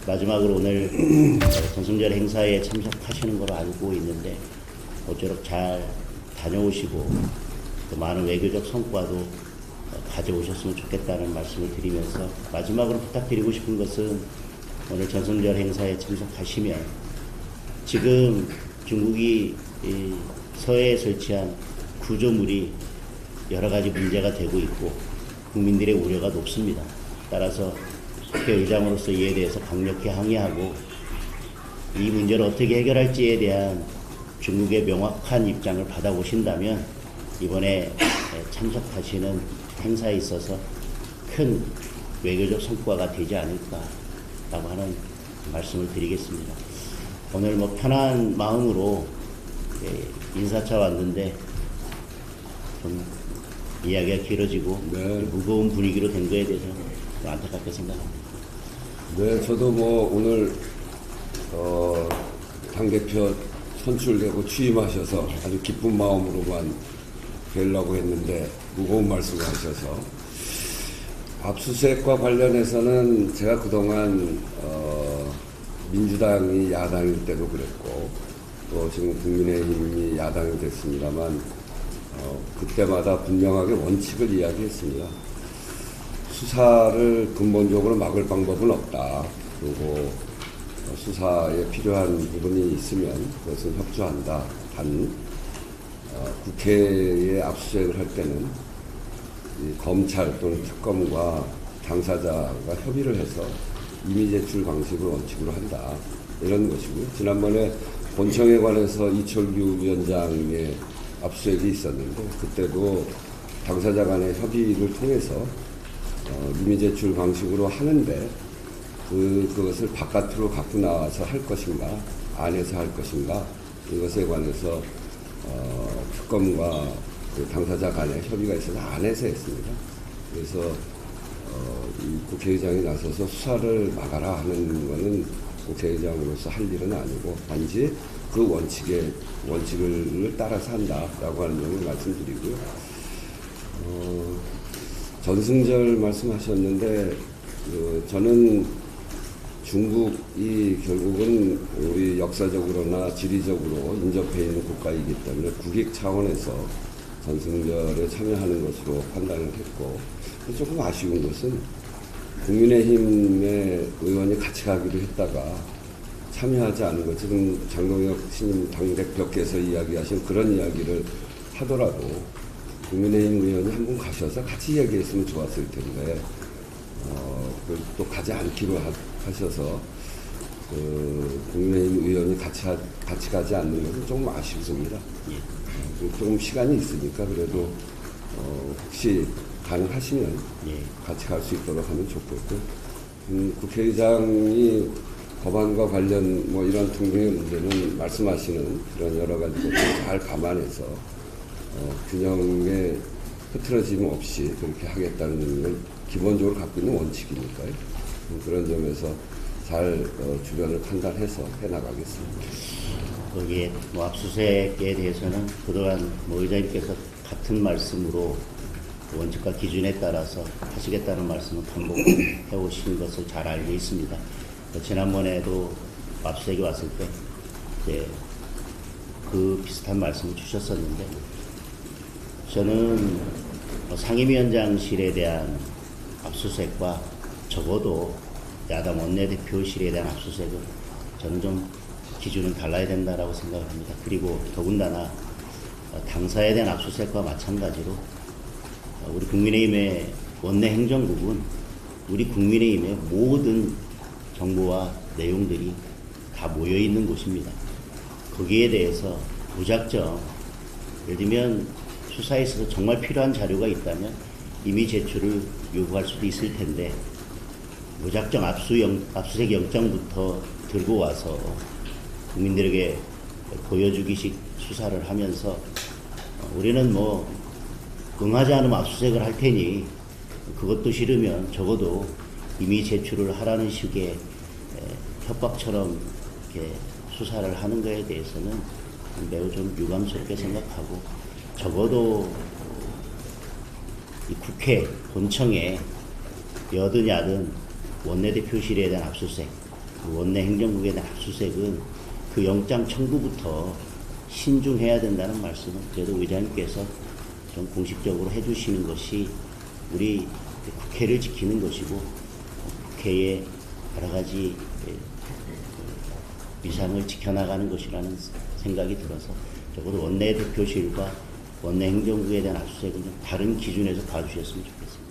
마지막으로 오늘 전승절 행사에 참석하시는 걸로 알고 있는데 모쪼록 잘 다녀오시고 또 많은 외교적 성과도 가져오셨으면 좋겠다는 말씀을 드리면서 마지막으로 부탁드리고 싶은 것은 오늘 전승절 행사에 참석하시면 지금 중국이 서해에 설치한 구조물이 여러 가지 문제가 되고 있고 국민들의 우려가 높습니다. 따라서 국회의장으로서 이에 대해서 강력히 항의하고 이 문제를 어떻게 해결할지에 대한 중국의 명확한 입장을 받아보신다면 이번에 참석하시는 행사에 있어서 큰 외교적 성과가 되지 않을까라고 하는 말씀을 드리겠습니다. 오늘 뭐 편한 마음으로 인사차 왔는데 좀 이야기가 길어지고 무거운 분위기로 된 거에 대해서 좀 안타깝게 생각합니다. 네, 저도 뭐 오늘 당대표 선출되고 취임하셔서 아주 기쁜 마음으로만 뵈려고 했는데 무거운 말씀을 하셔서 압수수색과 관련해서는 제가 그동안 민주당이 야당일 때도 그랬고 또 지금 국민의힘이 야당이 됐습니다만 그때마다 분명하게 원칙을 이야기했습니다. 수사를 근본적으로 막을 방법은 없다. 그리고 수사에 필요한 부분이 있으면 그것은 협조한다. 단 국회에 압수수색을 할 때는 이 검찰 또는 특검과 당사자가 협의를 해서 이미 제출 방식을 원칙으로 한다. 이런 것이고요. 지난번에 본청에 관해서 이철규 위원장의 압수수색이 있었는데 그때도 당사자 간의 협의를 통해서 이미 제출 방식으로 하는데 그것을 바깥으로 갖고 나와서 할 것인가 안에서 할 것인가 이것에 관해서 특검과 그 당사자 간의 협의가 있어서 안에서 했습니다. 그래서 이 국회의장이 나서서 수사를 막아라 하는 것은 국회의장으로서 할 일은 아니고 단지 그 원칙을 따라서 한다라고 하는 점을 말씀드리고요. 전승절 말씀하셨는데 저는 중국이 결국은 우리 역사적으로나 지리적으로 인접해 있는 국가이기 때문에 국익 차원에서 전승절에 참여하는 것으로 판단을 했고 조금 아쉬운 것은 국민의힘의 의원이 같이 가기로 했다가 참여하지 않은 것, 지금 장동혁 신임 당대표께서 이야기하신 그런 이야기를 하더라도 국민의힘 의원이 한 분 가셔서 같이 이야기했으면 좋았을 텐데 또 가지 않기로 하셔서 국민의힘 의원이 같이 가지 않는 것은 조금 아쉽습니다. 조금 시간이 있으니까 그래도 혹시 가능하시면 같이 갈 수 있도록 하면 좋겠고 국회의장이 법안과 관련 뭐 이런 등등의 문제는 말씀하시는 그런 여러 가지 것들을 잘 감안해서 균형에 흐트러짐 없이 그렇게 하겠다는 건 기본적으로 갖고 있는 원칙이니까요. 그런 점에서 잘 주변을 판단해서 해나가겠습니다. 거기에 뭐 압수수색에 대해서는 그동안 뭐 의장님께서 같은 말씀으로 원칙과 기준에 따라서 하시겠다는 말씀을 반복해 오신 것을 잘 알고 있습니다. 지난번에도 압수수색이 왔을 때 이제 그 비슷한 말씀을 주셨었는데 저는 상임위원장실에 대한 압수수색과 적어도 야당 원내대표실에 대한 압수수색은 저는 좀 기준은 달라야 된다라고 생각을 합니다. 그리고 더군다나 당사에 대한 압수수색과 마찬가지로 우리 국민의힘의 원내 행정국은 우리 국민의힘의 모든 정보와 내용들이 다 모여 있는 곳입니다. 거기에 대해서 무작정 예를 들면 수사에 있어서 정말 필요한 자료가 있다면 이미 제출을 요구할 수도 있을 텐데 무작정 압수수색 영장부터 들고 와서 국민들에게 보여주기식 수사를 하면서 우리는 뭐 응하지 않으면 압수수색을 할 테니 그것도 싫으면 적어도 이미 제출을 하라는 식의 협박처럼 이렇게 수사를 하는 것에 대해서는 매우 좀 유감스럽게 생각하고 적어도 이 국회 본청에 여든 야든 원내대표실에 대한 압수수색 그 원내 행정국에 대한 압수수색은 그 영장 청구부터 신중해야 된다는 말씀을 그래도 의장님께서 좀 공식적으로 해주시는 것이 우리 국회를 지키는 것이고 국회의 여러 가지 위상을 지켜나가는 것이라는 생각이 들어서 적어도 원내대표실과 원내 행정부에 대한 압수수색은 좀 다른 기준에서 봐주셨으면 좋겠습니다.